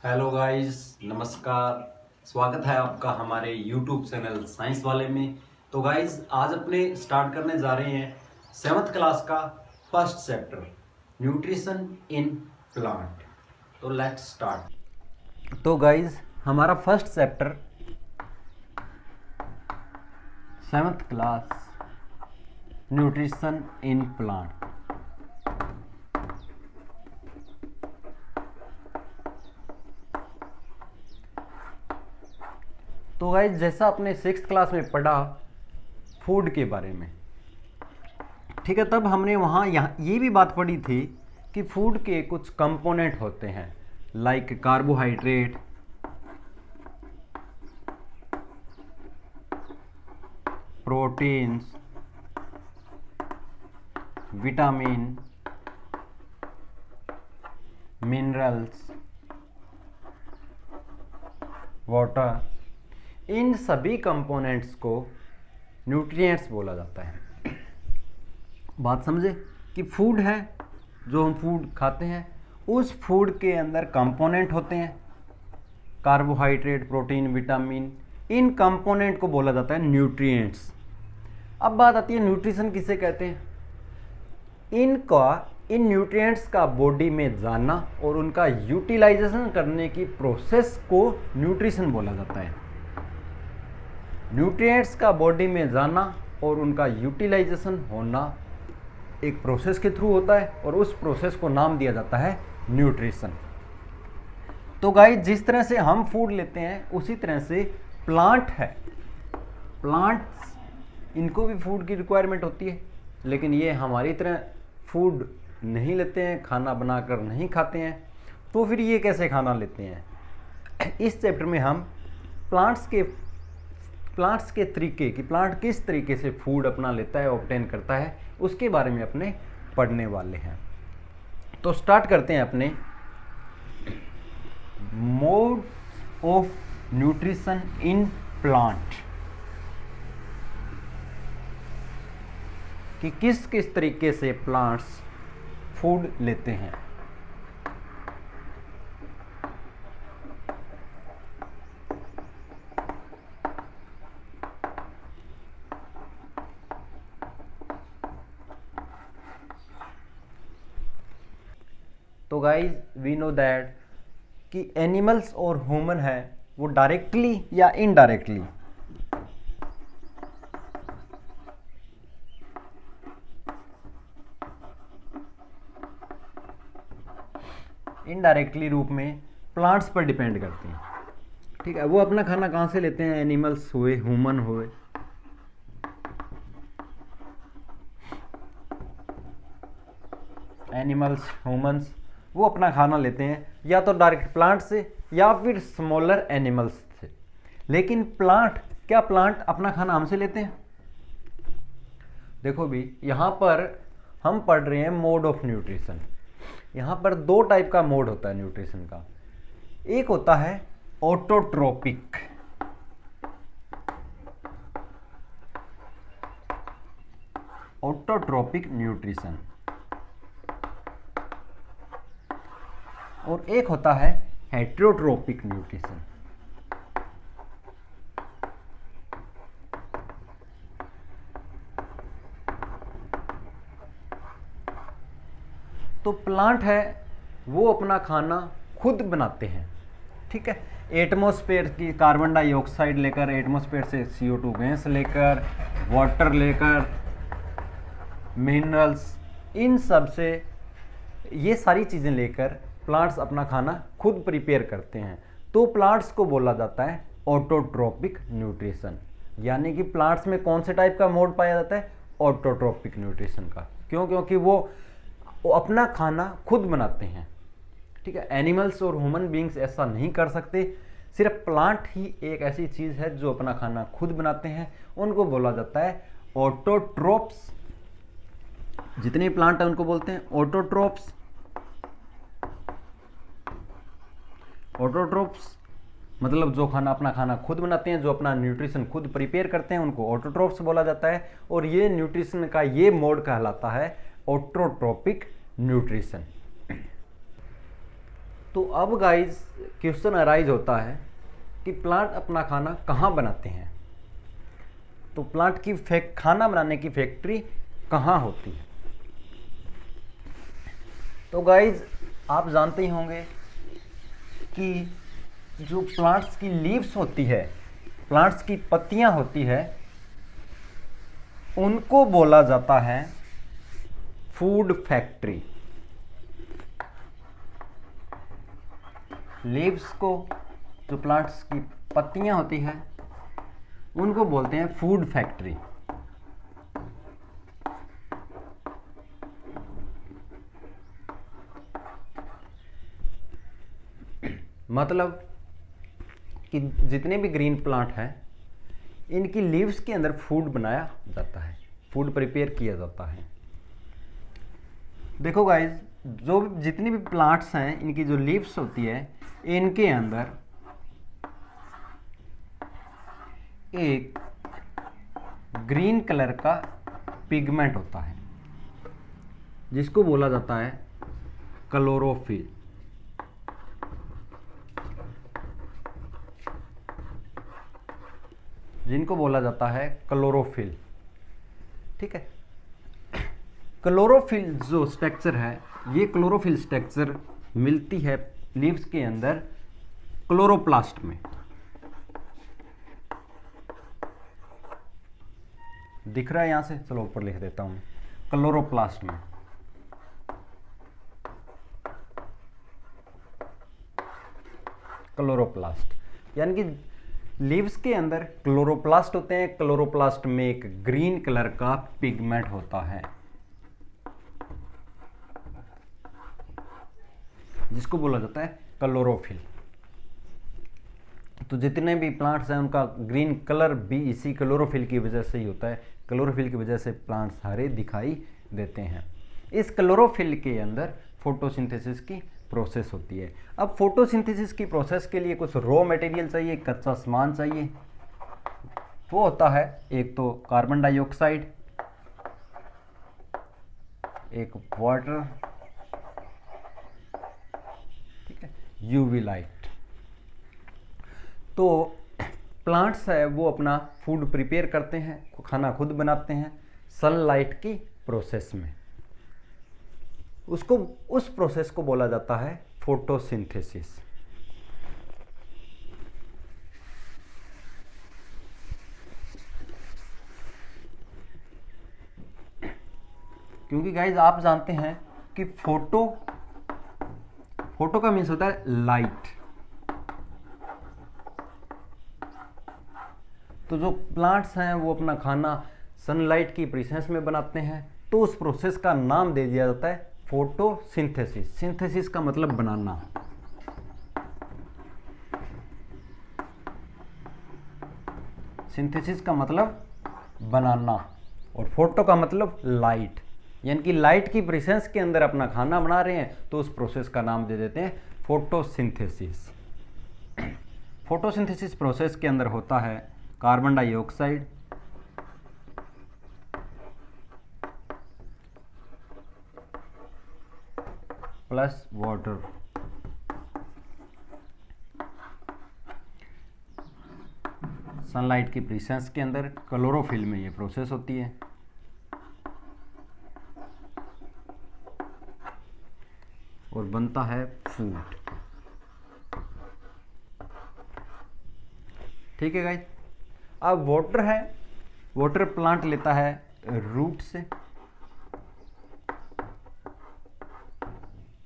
Hello guys, नमस्कार। स्वागत है आपका हमारे यूट्यूब चैनल साइंस वाले में। तो गाइस, आज अपने स्टार्ट करने जा रहे हैं 7th क्लास का first chapter, nutrition in plant. तो लेट्स स्टार्ट। तो गाइस, हमारा first chapter 7th class, nutrition in plant. तो गाइस, जैसा आपने 6th क्लास में पढ़ा फूड के बारे में, ठीक है, तब हमने वहाँ यहाँ ये भी बात पढ़ी थी कि फूड के कुछ कंपोनेंट होते हैं, like carbohydrate, proteins, vitamin, minerals, water. इन सभी कंपोनेंट्स को न्यूट्रिएंट्स बोला जाता है। बात समझे कि फूड है, जो हम फूड खाते हैं, उस फूड के अंदर कंपोनेंट होते हैं, कार्बोहाइड्रेट, प्रोटीन, विटामिन। इन कंपोनेंट को बोला जाता है न्यूट्रिएंट्स। अब बात आती है न्यूट्रिशन किसे कहते हैं। इन न्यूट्रिएंट्स का बॉडी में जाना और उनका यूटिलाइजेशन करने की प्रोसेस को न्यूट्रिशन बोला जाता है। न्यूट्रिएंट्स का बॉडी में जाना और उनका यूटिलाइजेशन होना एक प्रोसेस के थ्रू होता है और उस प्रोसेस को नाम दिया जाता है न्यूट्रिशन। तो गाइस, जिस तरह से हम फूड लेते हैं उसी तरह से प्लांट है, प्लांट्स, इनको भी फूड की रिक्वायरमेंट होती है, लेकिन ये हमारी तरह फूड नहीं लेते हैं, खाना बनाकर नहीं खाते हैं। तो फिर ये कैसे खाना लेते हैं? इस चैप्टर में हम प्लांट्स के तरीके कि प्लांट किस तरीके से फूड अपना लेता है, ऑब्टेन करता है, उसके बारे में अपने पढ़ने वाले हैं। तो स्टार्ट करते हैं अपने mode of nutrition in plant, कि किस किस तरीके से प्लांट्स फूड लेते हैं। तो गाइज, वी नो दैट कि एनिमल्स और ह्यूमन है वो डायरेक्टली या इनडायरेक्टली रूप में प्लांट्स पर डिपेंड करते हैं। ठीक है, वो अपना खाना कहाँ से लेते हैं? एनिमल्स हुए, ह्यूमन हुए, एनिमल्स, ह्यूमंस, वो अपना खाना लेते हैं या तो डायरेक्ट प्लांट से या फिर स्मॉलर एनिमल्स से। लेकिन क्या प्लांट अपना खाना हमसे लेते हैं? देखो भी, यहाँ पर हम पढ़ रहे हैं मोड ऑफ न्यूट्रिशन। यहाँ पर दो टाइप का मोड होता है न्यूट्रिशन का। एक होता है ऑटोट्रोपिक, न्यूट्रिशन, और एक होता है हेटेरोट्रोपिक न्यूट्रिशन। तो प्लांट है वो अपना खाना खुद बनाते हैं। ठीक है, एटमॉस्फेयर की कार्बन डाइऑक्साइड लेकर, एटमॉस्फेयर से CO2 गैस लेकर, वाटर लेकर, मिनरल्स, इन सब से ये सारी चीज़ें लेकर प्लांट्स अपना खाना खुद प्रिपेयर करते हैं। तो प्लांट्स को बोला जाता है ऑटोट्रोपिक न्यूट्रिशन। यानी कि प्लांट्स में कौन से टाइप का मोड पाया जाता है? ऑटोट्रोपिक न्यूट्रिशन का। क्यों? क्योंकि वो अपना खाना खुद बनाते हैं। ठीक है, एनिमल्स और ह्यूमन बींग्स ऐसा नहीं कर सकते। सिर्फ प्लांट ही एक ऐसी चीज़ है जो अपना खाना खुद बनाते हैं, उनको बोला जाता है ऑटोट्रोप्स। जितने प्लांट हैं उनको बोलते हैं ऑटोट्रोप्स। ऑटोट्रोप्स मतलब जो अपना खाना खुद बनाते हैं, जो अपना न्यूट्रिशन खुद प्रिपेयर करते हैं, उनको ऑटोट्रोप्स बोला जाता है। और ये न्यूट्रिशन का ये मोड कहलाता है ऑटोट्रोपिक न्यूट्रिशन। तो अब गाइस क्वेश्चन अराइज होता है कि प्लांट अपना खाना कहाँ बनाते हैं, तो प्लांट की खाना बनाने की फैक्ट्री कहाँ होती है। तो गाइज आप जानते ही होंगे कि जो प्लांट्स की लीव्स होती है, प्लांट्स की पत्तियां होती है, उनको बोला जाता है फूड फैक्ट्री। लीव्स को, जो प्लांट्स की पत्तियां होती है, उनको बोलते हैं फूड फैक्ट्री। मतलब कि जितने भी ग्रीन प्लांट हैं, इनकी लीव्स के अंदर फूड बनाया जाता है, फूड प्रिपेयर किया जाता है। देखो गाइज, जो जितनी भी प्लांट्स हैं, इनकी जो लीव्स होती है, इनके अंदर एक ग्रीन कलर का पिगमेंट होता है जिसको बोला जाता है क्लोरोफिल। जिनको बोला जाता है क्लोरोफिल, ठीक है। क्लोरोफिल जो स्ट्रक्चर है, ये क्लोरोफिल स्ट्रक्चर मिलती है लीव्स के अंदर क्लोरोप्लास्ट में। दिख रहा है यहां से, चलो ऊपर लिख देता हूं, क्लोरोप्लास्ट में। क्लोरोप्लास्ट यानी कि लीव्स के अंदर क्लोरोप्लास्ट होते हैं। क्लोरोप्लास्ट में एक ग्रीन कलर का पिगमेंट होता है जिसको बोला जाता है क्लोरोफिल। तो जितने भी प्लांट्स हैं उनका ग्रीन कलर भी इसी क्लोरोफिल की वजह से ही होता है। क्लोरोफिल की वजह से प्लांट्स हरे दिखाई देते हैं। इस क्लोरोफिल के अंदर फोटोसिंथेसिस की प्रोसेस होती है। अब फोटोसिंथेसिस की प्रोसेस के लिए कुछ रॉ मटेरियल चाहिए, कच्चा सामान चाहिए। वो होता है एक तो कार्बन डाइऑक्साइड, एक वाटर, ठीक है, यूवी लाइट। तो प्लांट्स है वो अपना फूड प्रिपेयर करते हैं, खाना खुद बनाते हैं सनलाइट की प्रोसेस में। उसको, उस प्रोसेस को बोला जाता है फोटोसिंथेसिस। क्योंकि गाइज आप जानते हैं कि फोटो का मीन्स होता है लाइट। तो जो प्लांट्स हैं वो अपना खाना सनलाइट की प्रेजेंस में बनाते हैं, तो उस प्रोसेस का नाम दे दिया जाता है फोटोसिंथेसिस। सिंथेसिस का मतलब बनाना। सिंथेसिस का मतलब बनाना और फोटो का मतलब लाइट, यानी कि लाइट की प्रेजेंस के अंदर अपना खाना बना रहे हैं, तो उस प्रोसेस का नाम दे देते हैं फोटोसिंथेसिस। फोटोसिंथेसिस प्रोसेस के अंदर होता है carbon dioxide, plus water. Sunlight की प्रेजेंस के अंदर क्लोरोफिल में ये प्रोसेस होती है। और बनता है फूड। ठीक है गाइस। अब वाटर है, वाटर प्लांट लेता है रूट से,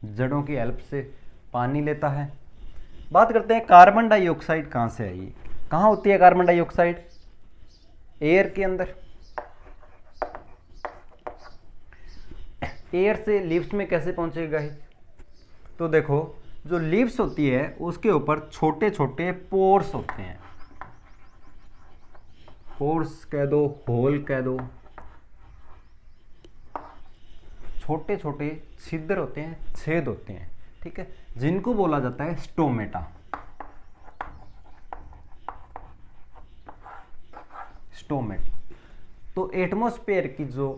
जड़ों की हेल्प से पानी लेता है। बात करते हैं कार्बन डाइऑक्साइड कहाँ से आई। कहाँ होती है कार्बन डाइऑक्साइड? एयर के अंदर। एयर से लीव्स में कैसे पहुंचेगा? तो देखो, जो लीव्स होती है उसके ऊपर छोटे छोटे पोर्स होते हैं। पोर्स कह दो, होल कह दो, छोटे छोटे छिद्र होते हैं, छेद होते हैं, ठीक है, जिनको बोला जाता है स्टोमेटा। स्टोमेटा। तो एटमॉस्फेयर की जो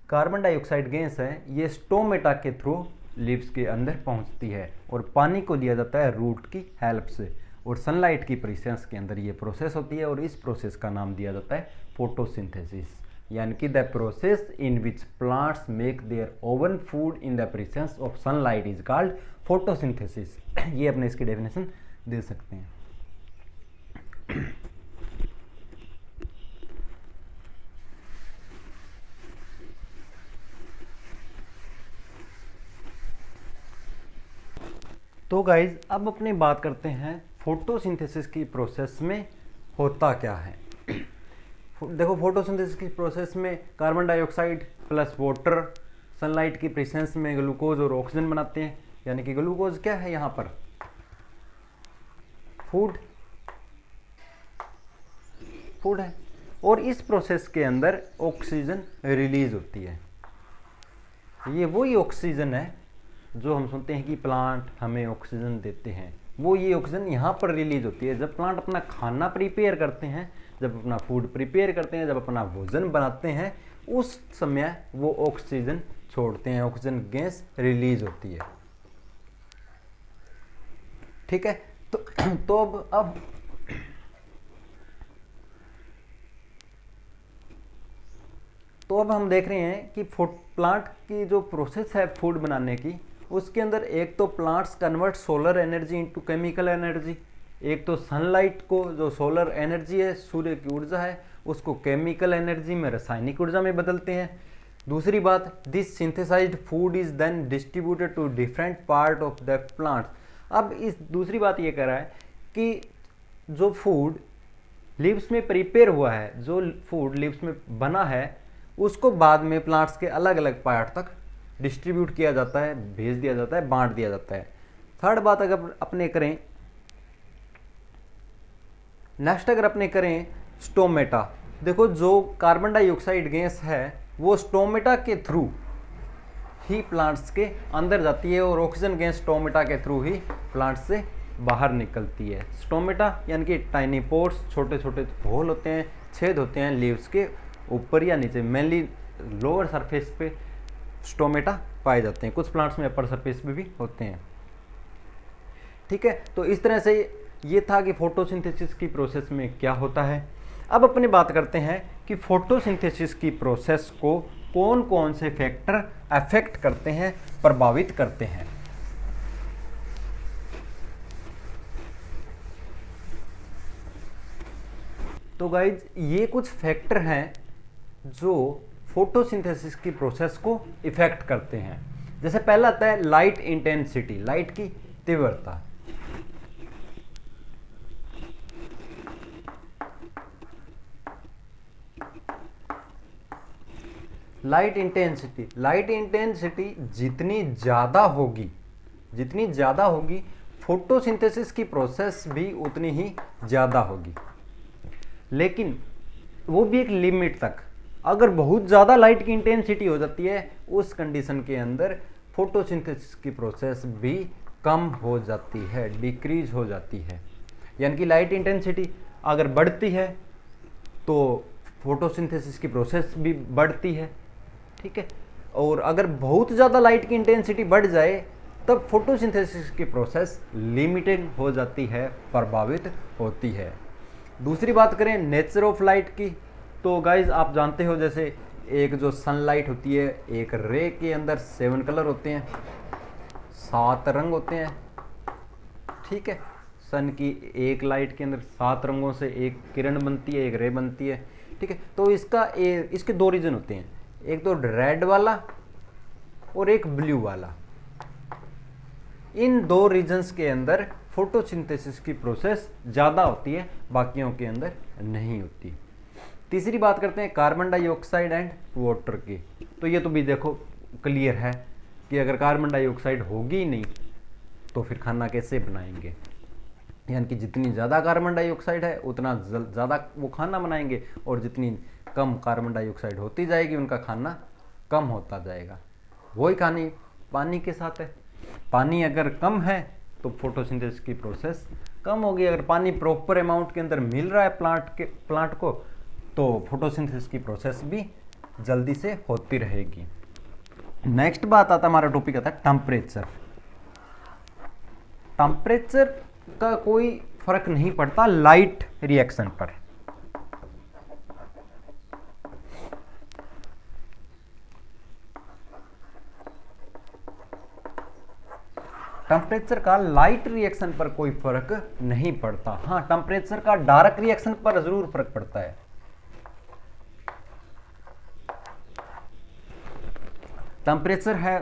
कार्बन डाइऑक्साइड गैस है, ये स्टोमेटा के थ्रू लीव्स के अंदर पहुंचती है, और पानी को दिया जाता है रूट की हेल्प से, और सनलाइट की प्रेजेंस के अंदर ये प्रोसेस होती है, और इस प्रोसेस का नाम दिया जाता है फोटोसिंथेसिस, यानी कि the process in which plants make their own food in the presence of sunlight is called photosynthesis. ये अपने इसकी डेफिनेशन दे सकते हैं। तो गाइज अब अपनी बात करते हैं फोटोसिंथेसिस की प्रोसेस में होता क्या है। देखो, फोटोसिंथेसिस की प्रोसेस में carbon dioxide plus water sunlight की प्रेजेंस में ग्लूकोज और ऑक्सीजन बनाते हैं, यानी कि ग्लूकोज क्या है यहाँ पर, फूड है, और इस प्रोसेस के अंदर ऑक्सीजन रिलीज होती है। ये वही ऑक्सीजन है जो हम सुनते हैं कि प्लांट हमें ऑक्सीजन देते हैं, वो ये ऑक्सीजन यहाँ पर रिलीज होती है जब प्लांट अपना खाना प्रिपेयर करते हैं, जब अपना फूड प्रिपेयर करते हैं, जब अपना भोजन बनाते हैं, उस समय वो ऑक्सीजन छोड़ते हैं, ऑक्सीजन गैस रिलीज होती है। ठीक है, तो अब हम देख रहे हैं कि प्लांट की जो प्रोसेस है फूड बनाने की, उसके अंदर एक तो plants convert solar energy into chemical energy, एक तो सनलाइट को जो सोलर एनर्जी है, सूर्य की ऊर्जा है, उसको केमिकल एनर्जी में, रासायनिक ऊर्जा में बदलते हैं। दूसरी बात, this synthesized food is then distributed to different part of the plant. अब इस दूसरी बात ये कह रहा है कि जो फूड लीव्स में प्रिपेयर हुआ है, जो फूड लीव्स में बना है, उसको बाद में प्लांट्स के अलग अलग पार्ट तक डिस्ट्रीब्यूट किया जाता है, भेज दिया जाता है, बांट दिया जाता है। थर्ड बात अगर अपने करें, नेक्स्ट अगर अपने करें स्टोमेटा, देखो जो कार्बन डाइऑक्साइड गैस है वो स्टोमेटा के थ्रू ही प्लांट्स के अंदर जाती है, और ऑक्सीजन गैस स्टोमेटा के थ्रू ही प्लांट्स से बाहर निकलती है। स्टोमेटा यानी कि टाइनी पोर्स, छोटे छोटे होल होते हैं, छेद होते हैं लीव्स के ऊपर या नीचे, मेनली लोअर सरफेस पे स्टोमेटा पाए जाते हैं, कुछ प्लांट्स में अपर सरफेस पे भी होते हैं। ठीक है, तो इस तरह से ये था कि फोटोसिंथेसिस की प्रोसेस में क्या होता है। अब अपनी बात करते हैं कि फोटोसिंथेसिस की प्रोसेस को कौन कौन से फैक्टर अफेक्ट करते हैं, प्रभावित करते हैं। तो गाइज ये कुछ फैक्टर हैं जो फोटोसिंथेसिस की प्रोसेस को इफेक्ट करते हैं। जैसे पहला आता है लाइट इंटेंसिटी, लाइट की तीव्रता। लाइट इंटेंसिटी जितनी ज़्यादा होगी फोटोसिंथेसिस की प्रोसेस भी उतनी ही ज़्यादा होगी, लेकिन वो भी एक लिमिट तक। अगर बहुत ज़्यादा लाइट की इंटेंसिटी हो जाती है, उस कंडीशन के अंदर फोटोसिंथेसिस की प्रोसेस भी कम हो जाती है, डिक्रीज हो जाती है। यानी कि लाइट इंटेंसिटी अगर बढ़ती है तो फोटोसिंथेसिस की प्रोसेस भी बढ़ती है। ठीक है, और अगर बहुत ज़्यादा लाइट की इंटेंसिटी बढ़ जाए तब फोटोसिंथेसिस की प्रोसेस लिमिटेड हो जाती है, प्रभावित होती है। दूसरी बात करें नेचर ऑफ लाइट की, तो गाइज आप जानते हो जैसे एक जो सनलाइट होती है, एक रे के अंदर 7 कलर होते हैं, 7 रंग होते हैं। ठीक है, सन की एक लाइट के अंदर 7 रंगों से एक किरण बनती है, एक रे बनती है। ठीक है, तो इसके 2 रीजन होते हैं, एक तो रेड वाला और एक ब्लू वाला। इन 2 रीजन्स के अंदर फोटोसिंथेसिस की प्रोसेस ज़्यादा होती है, बाकियों के अंदर नहीं होती। तीसरी बात करते हैं कार्बन डाइऑक्साइड एंड वाटर की। तो ये तो भी देखो क्लियर है कि अगर कार्बन डाइऑक्साइड होगी ही नहीं तो फिर खाना कैसे बनाएंगे, यानी कि जितनी ज़्यादा कार्बन डाइऑक्साइड है उतना ज़्यादा वो खाना बनाएंगे, और जितनी कम कार्बन डाइऑक्साइड होती जाएगी उनका खाना कम होता जाएगा। वही कहानी पानी के साथ है, पानी अगर कम है तो फोटोसिंथेसिस की प्रोसेस कम होगी। अगर पानी प्रॉपर अमाउंट के अंदर मिल रहा है प्लांट को, तो फोटोसिंथेसिस की प्रोसेस भी जल्दी से होती रहेगी। नेक्स्ट बात आता हमारा टॉपिक आता है टेम्परेचर। टेम्परेचर का कोई फर्क नहीं पड़ता लाइट रिएक्शन पर। टेम्परेचर का लाइट रिएक्शन पर कोई फर्क नहीं पड़ता। हाँ, टेम्परेचर का डार्क रिएक्शन पर जरूर फर्क पड़ता है। टेम्परेचर है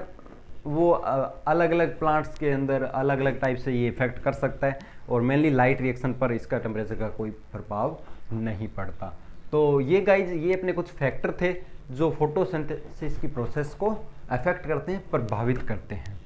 वो अलग अलग प्लांट्स के अंदर अलग अलग टाइप से ये इफेक्ट कर सकता है, और मेनली लाइट रिएक्शन पर इसका टेम्परेचर का कोई प्रभाव नहीं पड़ता। तो ये गाइज, ये अपने कुछ फैक्टर थे जो फोटोसिंथेसिस की प्रोसेस को अफेक्ट करते हैं, प्रभावित करते हैं।